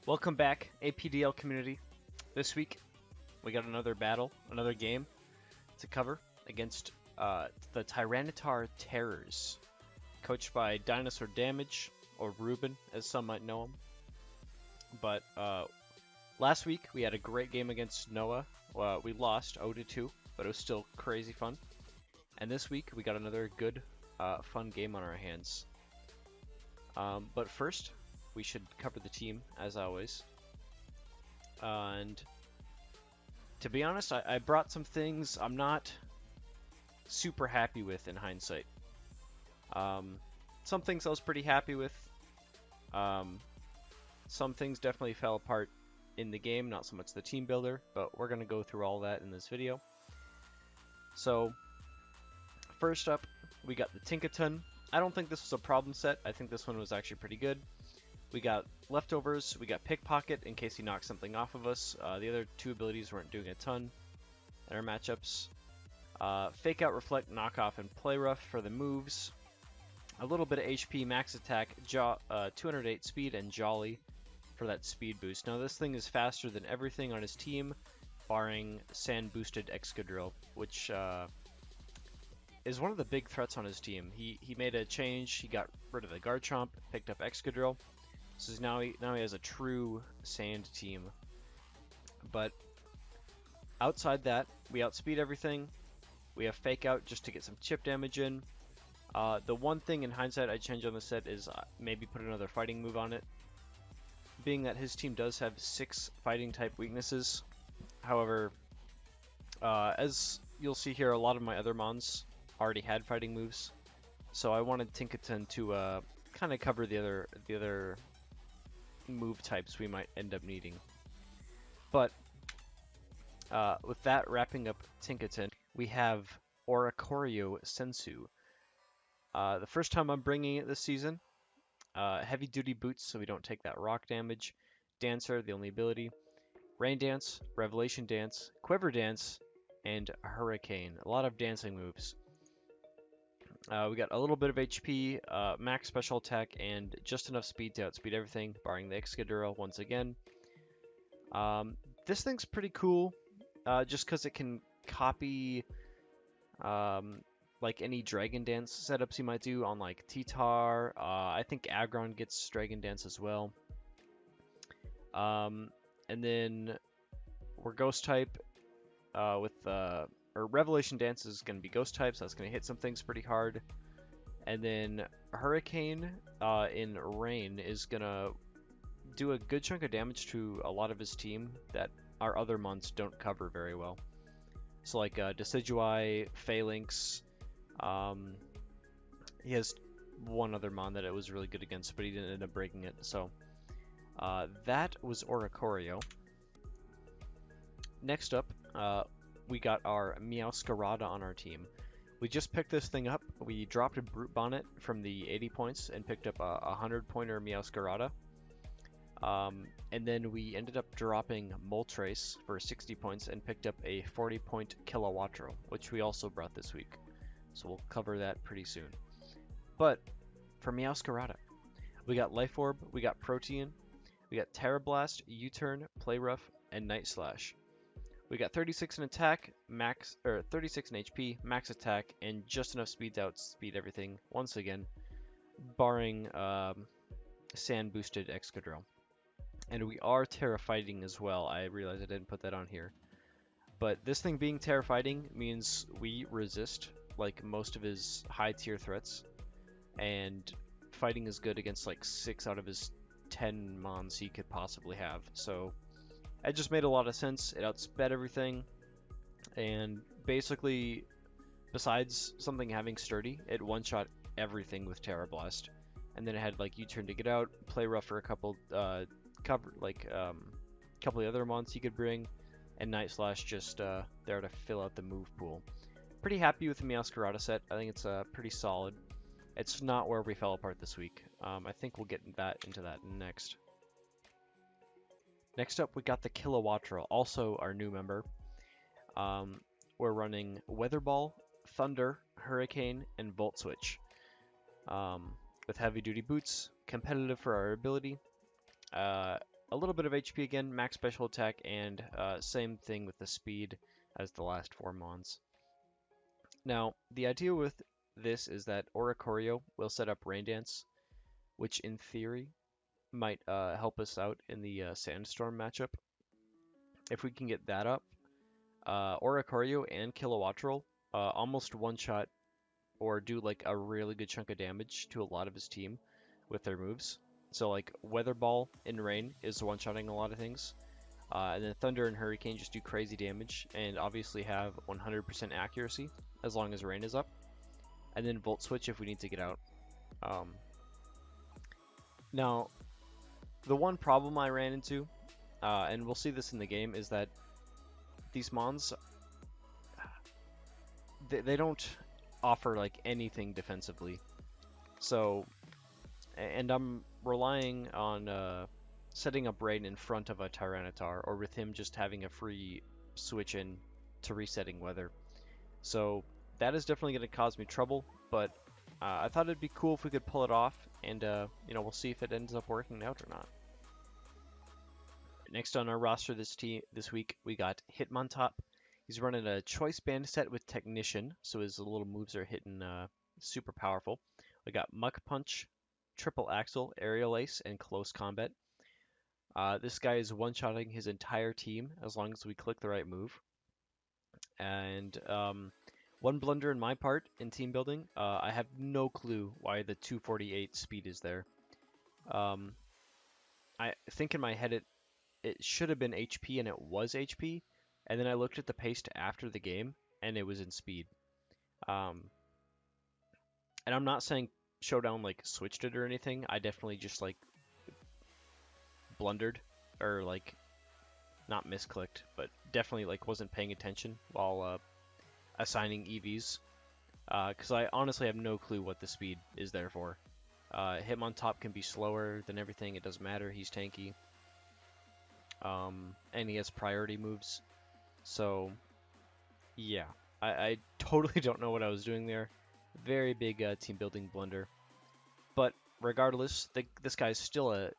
Welcome back, APDL community. This week, we got another battle, another game to cover against the Tyranitar Terrors, coached by Dinosaur Damage, or Ruben, as some might know him. But last week, we had a great game against Noah. We lost 0-2, but it was still crazy fun. And this week, we got another good, fun game on our hands. But first, we should cover the team, as always. And to be honest, I brought some things I'm not super happy with in hindsight. Some things I was pretty happy with. Some things definitely fell apart in the game, not so much the team builder, but we're going to go through all that in this video. So, first up, we got the Tinkaton. I don't think this was a problem set. I think this one was actually pretty good. We got Leftovers, we got Pickpocket in case he knocks something off of us. The other two abilities weren't doing a ton in our matchups. Fake Out, Reflect, Knock Off, and Play Rough for the moves. A little bit of HP, Max Attack, 208 Speed, and Jolly for that speed boost. Now this thing is faster than everything on his team, barring Sand Boosted Excadrill, which is one of the big threats on his team. He made a change, he got rid of the Garchomp, picked up Excadrill. So now he has a true sand team. But outside that, we outspeed everything. We have Fake Out just to get some chip damage in. The one thing in hindsight I'd change on the set is maybe put another fighting move on it. Being that his team does have 6 fighting type weaknesses. However, as you'll see here, a lot of my other mons already had fighting moves. So I wanted Tinkaton to kind of cover the other move types we might end up needing. But with that wrapping up Tinkaton, we have Oricorio Sensu. The first time I'm bringing it this season. Heavy duty boots so we don't take that rock damage. Dancer, the only ability. Rain Dance, Revelation Dance, Quiver Dance, and Hurricane. A lot of dancing moves. We got a little bit of HP, max special attack, and just enough speed to outspeed everything, barring the Excadrill once again. This thing's pretty cool, just because it can copy like any Dragon Dance setups you might do on like T-Tar. I think Aggron gets Dragon Dance as well. And then we're Ghost type or Revelation Dance is going to be Ghost type, so that's going to hit some things pretty hard. And then Hurricane in Rain is going to do a good chunk of damage to a lot of his team that our other mons don't cover very well. So like Decidueye, Phalanx, he has one other mon that it was really good against, but he didn't end up breaking it. So that was Oricorio. Next up, we got our Meowscarada on our team. We just picked this thing up. We dropped a Brute Bonnet from the 80 points and picked up a 100-pointer Meowscarada. And then we ended up dropping Moltres for 60 points and picked up a 40-point Kilowattrel, which we also brought this week. So we'll cover that pretty soon. But for Meowscarada, we got Life Orb, we got Protean, we got Terra Blast, U-Turn, Play Rough, and Night Slash. We got 36 in attack, 36 in HP, max attack, and just enough speed to outspeed everything once again, barring Sand Boosted Excadrill. And we are Terra Fighting as well. I realized I didn't put that on here. But this thing being Terra Fighting means we resist like most of his high tier threats, and fighting is good against like 6 out of his 10 mons he could possibly have. So it just made a lot of sense. It outsped everything, and basically, besides something having Sturdy, it one-shot everything with Terra Blast. And then it had like U-Turn to get out, Play Rough for a couple, couple of the other mons he could bring, and Night Slash just there to fill out the move pool. Pretty happy with the Meowscarada set. I think it's pretty solid. It's not where we fell apart this week. I think we'll get into that next. Next up, we got the Kilowattrel, also our new member. We're running Weather Ball, Thunder, Hurricane, and Volt Switch. With heavy duty boots, competitive for our ability, a little bit of HP again, max special attack, and same thing with the speed as the last 4 mons. Now, the idea with this is that Oricorio will set up Rain Dance, which in theory might help us out in the Sandstorm matchup. If we can get that up, Oricorio and Kilowattrel almost one-shot or do like a really good chunk of damage to a lot of his team with their moves. So like Weather Ball in Rain is one-shotting a lot of things. And then Thunder and Hurricane just do crazy damage and obviously have 100% accuracy as long as Rain is up. And then Volt Switch if we need to get out. Now, the one problem I ran into, and we'll see this in the game, is that these mons, they don't offer like anything defensively. So, and I'm relying on setting up Rain in front of a Tyranitar, or with him just having a free switch in to resetting weather. So that is definitely going to cause me trouble, but I thought it'd be cool if we could pull it off, and you know, we'll see if it ends up working out or not. Next on our roster this week, we got Hitmontop. He's running a Choice Band set with Technician, so his little moves are hitting super powerful. We got Muck Punch, Triple Axle, Aerial Ace, and Close Combat. This guy is one-shotting his entire team as long as we click the right move. And one blunder in my part in team building, I have no clue why the 248 speed is there. I think in my head it should have been HP and it was HP, and then I looked at the paste after the game and it was in speed. And I'm not saying Showdown like switched it or anything. I definitely just like blundered or like not misclicked, but definitely like wasn't paying attention while assigning EVs, because I honestly have no clue what the speed is there for. Hitmontop can be slower than everything, it doesn't matter, he's tanky. And he has priority moves. So, yeah, I totally don't know what I was doing there. Very big team building blunder. But regardless, this guy's still a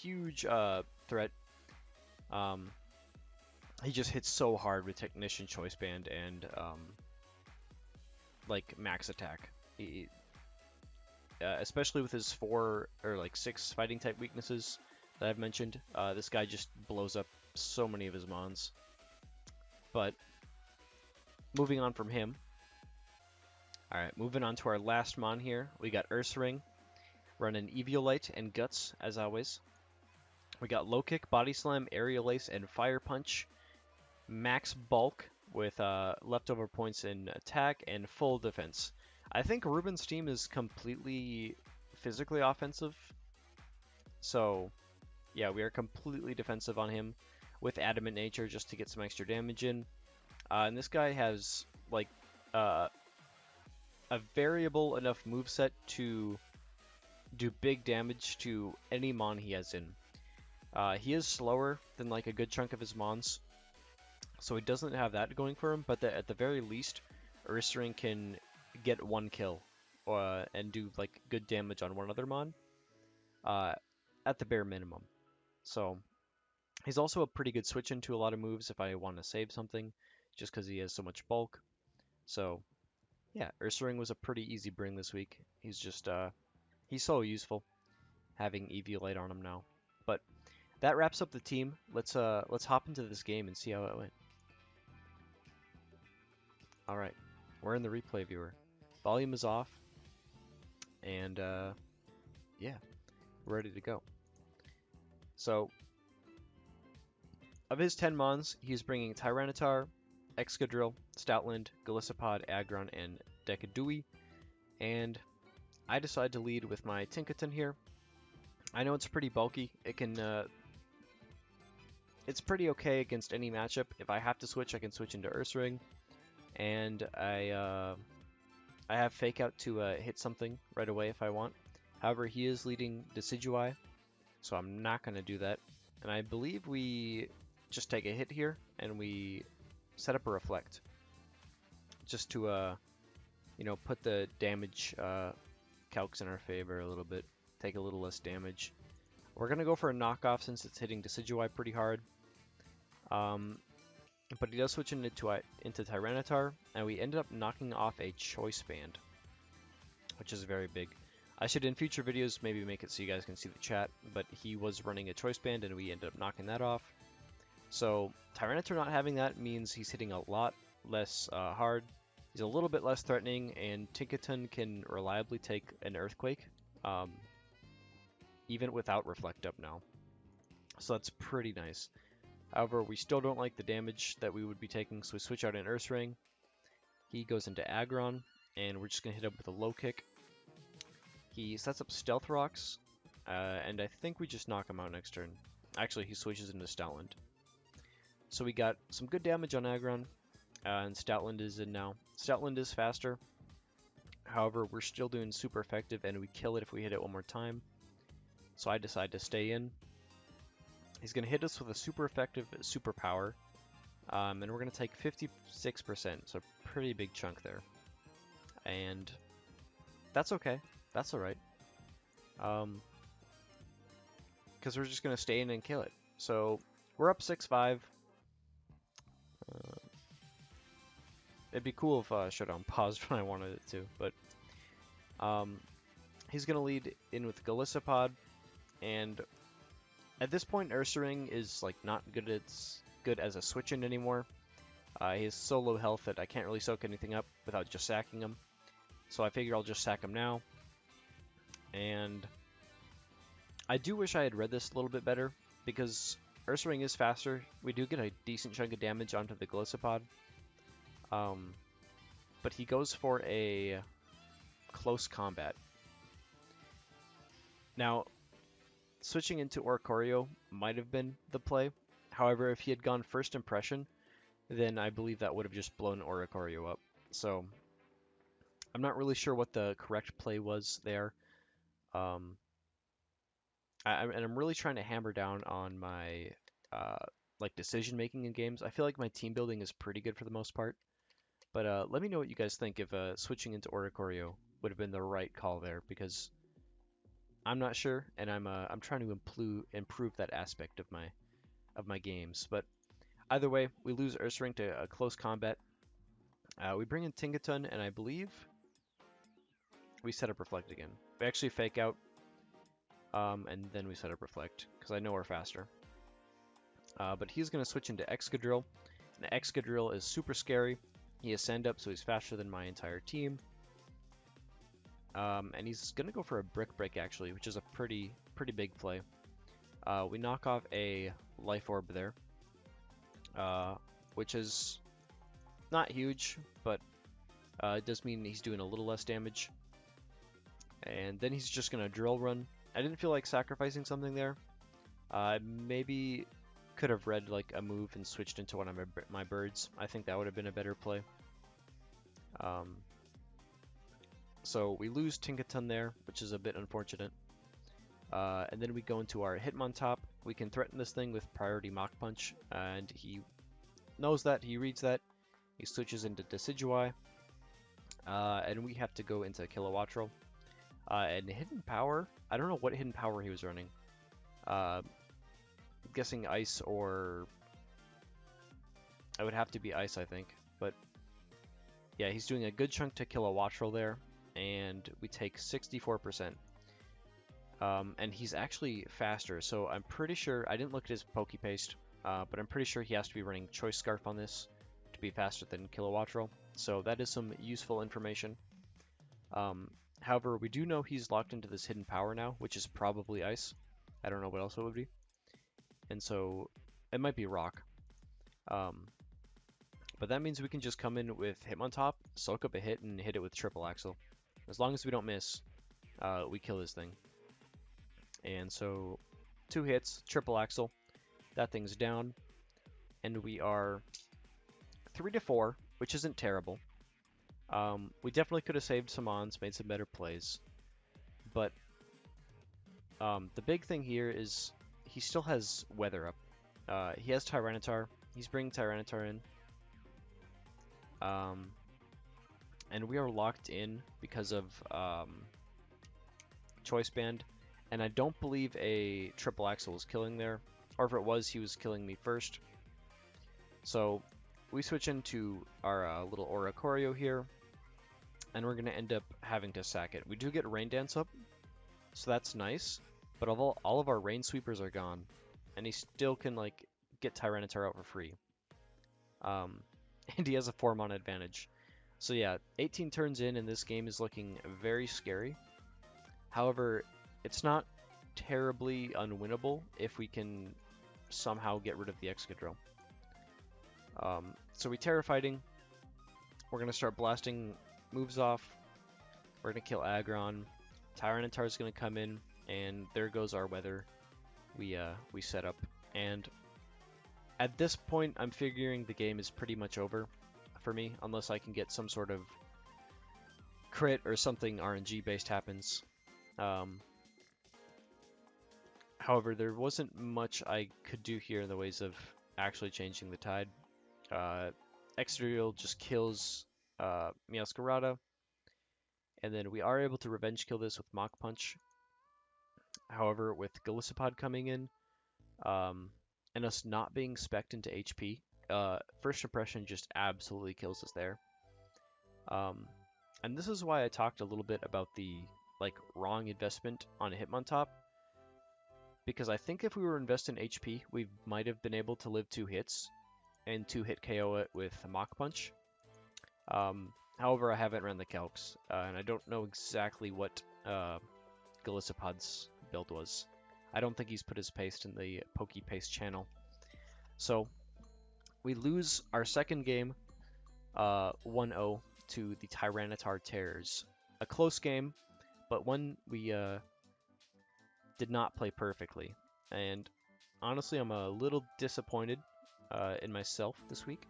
huge threat. He just hits so hard with Technician, Choice Band, and like max attack. Especially with his 4 or like 6 fighting type weaknesses that I've mentioned, this guy just blows up so many of his mons. But moving on from him. Alright, moving on to our last mon here. We got Ursaring, running Eviolite and Guts, as always. We got Low Kick, Body Slam, Aerial Ace, and Fire Punch. Max Bulk with leftover points in attack and full defense. I think Ruben's team is completely physically offensive. So, yeah, we are completely defensive on him with Adamant Nature just to get some extra damage in. And this guy has, like, a variable enough moveset to do big damage to any mon he has in. He is slower than, like, a good chunk of his mons, so he doesn't have that going for him, but at the very least, Ursaring can get 1 kill and do, like, good damage on one other mon at the bare minimum. So, he's also a pretty good switch into a lot of moves if I want to save something, just because he has so much bulk. So, yeah, Ursaring was a pretty easy bring this week. He's just, he's so useful having Eviolite on him now. But that wraps up the team. Let's hop into this game and see how it went. Alright, we're in the replay viewer. Volume is off, and yeah, we're ready to go. So, of his 10 mons, he's bringing Tyranitar, Excadrill, Stoutland, Golisopod, Aggron, and Decadui, and I decide to lead with my Tinkaton here. I know it's pretty bulky. It can, it's pretty okay against any matchup. If I have to switch, I can switch into Ursaring, and I have Fake Out to hit something right away if I want. However, he is leading Decidueye, so I'm not going to do that. And I believe we just take a hit here, and we set up a Reflect. Just to, you know, put the damage calcs in our favor a little bit. Take a little less damage. We're going to go for a knockoff since it's hitting Decidueye pretty hard. But he does switch into Tyranitar, and we ended up knocking off a Choice Band, which is very big. I should in future videos maybe make it so you guys can see the chat, but he was running a Choice Band and we ended up knocking that off. So Tyranitar not having that means he's hitting a lot less hard. He's a little bit less threatening, and Tinkaton can reliably take an Earthquake, even without Reflect Up now. So that's pretty nice. However, we still don't like the damage that we would be taking, so we switch out an Ursaring. He goes into Aggron, and we're just going to hit him with a low kick. He sets up Stealth Rocks, and I think we just knock him out next turn. Actually, he switches into Stoutland. So we got some good damage on Aggron, and Stoutland is in now. Stoutland is faster. However, we're still doing super effective, and we kill it if we hit it one more time. So I decide to stay in. He's going to hit us with a super effective superpower, and we're going to take 56%, so a pretty big chunk there. And that's okay. That's alright. Because we're just going to stay in and kill it. So we're up 6-5. It'd be cool if Showdown paused when I wanted it to, but he's going to lead in with Golisopod, and at this point Ursaring is like not good as a switch-in anymore. He has so low health that I can't really soak anything up without just sacking him. So I figure I'll just sack him now. And I do wish I had read this a little bit better, because Ursaring is faster. We do get a decent chunk of damage onto the Golisopod. But he goes for a close combat. Now, switching into Oricorio might have been the play. However, if he had gone first impression, then I believe that would have just blown Oricorio up. So I'm not really sure what the correct play was there. And I'm really trying to hammer down on my like decision making in games. I feel like my team building is pretty good for the most part. But let me know what you guys think if switching into Oricorio would have been the right call there, because I'm not sure, and I'm trying to improve that aspect of my games. But either way, we lose Ursaring to a close combat. We bring in Tinkaton, and I believe we set up Reflect again. We actually fake out, and then we set up Reflect, because I know we're faster. But he's going to switch into Excadrill, and Excadrill is super scary. He has Send Up, so he's faster than my entire team. And he's going to go for a Brick Break, actually, which is a pretty big play. We knock off a Life Orb there, which is not huge, but it does mean he's doing a little less damage. And then he's just going to Drill Run. I didn't feel like sacrificing something there. Maybe could have read like a move and switched into one of my birds. I think that would have been a better play. So we lose Tinkaton there, which is a bit unfortunate. And then we go into our Hitmontop. We can threaten this thing with Priority Mach Punch, and he knows that, he reads that. He switches into Decidueye, and we have to go into Kilowattrel. And Hidden Power, I don't know what Hidden Power he was running. I'm guessing Ice, or it would have to be Ice, I think. But yeah, he's doing a good chunk to Kilowattrel there, and we take 64%. And he's actually faster, so I'm pretty sure, I didn't look at his Pokepaste, but I'm pretty sure he has to be running Choice Scarf on this to be faster than Kilowattrel. So that is some useful information. However, we do know he's locked into this Hidden Power now, which is probably Ice. I don't know what else it would be. And so it might be Rock. But that means we can just come in with Hitmontop, soak up a hit, and hit it with Triple Axle. As long as we don't miss, we kill this thing. And so 2 hits, Triple Axle, that thing's down, and we are 3-4, which isn't terrible. We definitely could have saved some ons, made some better plays, but the big thing here is he still has Weather Up. He has Tyranitar. He's bringing Tyranitar in. And we are locked in because of Choice Band. and I don't believe a triple axle was killing there, or if it was, he was killing me first. So we switch into our little Oricorio here, and we're going to end up having to sack it. We do get Rain Dance up, so that's nice, but all of our Rain Sweepers are gone, and he still can like get Tyranitar out for free. And he has a 4-mana advantage. So yeah, 18 turns in, and this game is looking very scary. However, it's not terribly unwinnable if we can somehow get rid of the Excadrill. So we Terra Fighting. We're going to start blasting moves off. We're going to kill Aggron. Tyranitar is going to come in, and there goes our weather we set up. And at this point, I'm figuring the game is pretty much over for me, unless I can get some sort of crit or something RNG based happens. However, there wasn't much I could do here in the ways of actually changing the tide. Excadrill just kills Meowscarada, and then we are able to revenge kill this with Mach Punch. However, with Golisopod coming in, and us not being spec'd into HP, First Impression just absolutely kills us there. And this is why I talked a little bit about the wrong investment on a Hitmontop, because I think if we were investing in HP, we might have been able to live 2 hits and 2-hit KO it with Mach Punch. However, I haven't ran the calcs, and I don't know exactly what Golisopod's build was. I don't think he's put his paste in the PokePaste channel. So we lose our second game 1-0 to the Tyranitar Terrors. A close game, but one we did not play perfectly. And honestly, I'm a little disappointed in myself this week,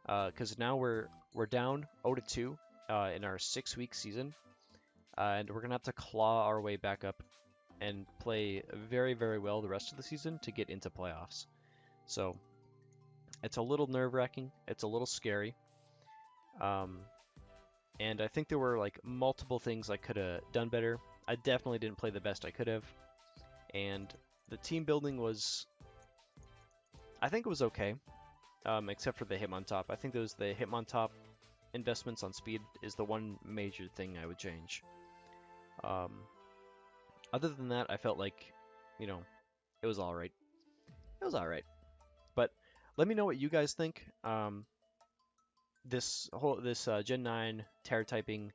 because now we're down 0-2 in our 6-week season, and we're gonna have to claw our way back up and play very, very well the rest of the season to get into playoffs. So it's a little nerve-wracking. It's a little scary. And I think there were multiple things I could have done better. I definitely didn't play the best I could have. And the team building was, I think it was okay, except for the Hitmontop. I think the Hitmontop investments on speed is the one major thing I would change. Other than that, I felt like, it was alright. It was alright. But let me know what you guys think. This Gen 9 Terra typing,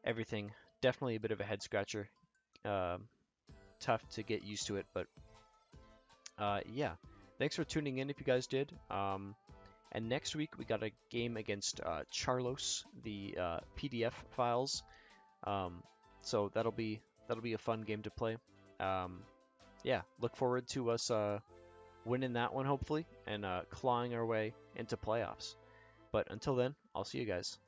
everything, definitely a bit of a head scratcher. Tough to get used to it, but yeah. Thanks for tuning in if you guys did. And next week we got a game against Charlos, the PDF files. So that'll be a fun game to play. Yeah, look forward to us winning that one hopefully, and clawing our way into playoffs. But until then, I'll see you guys.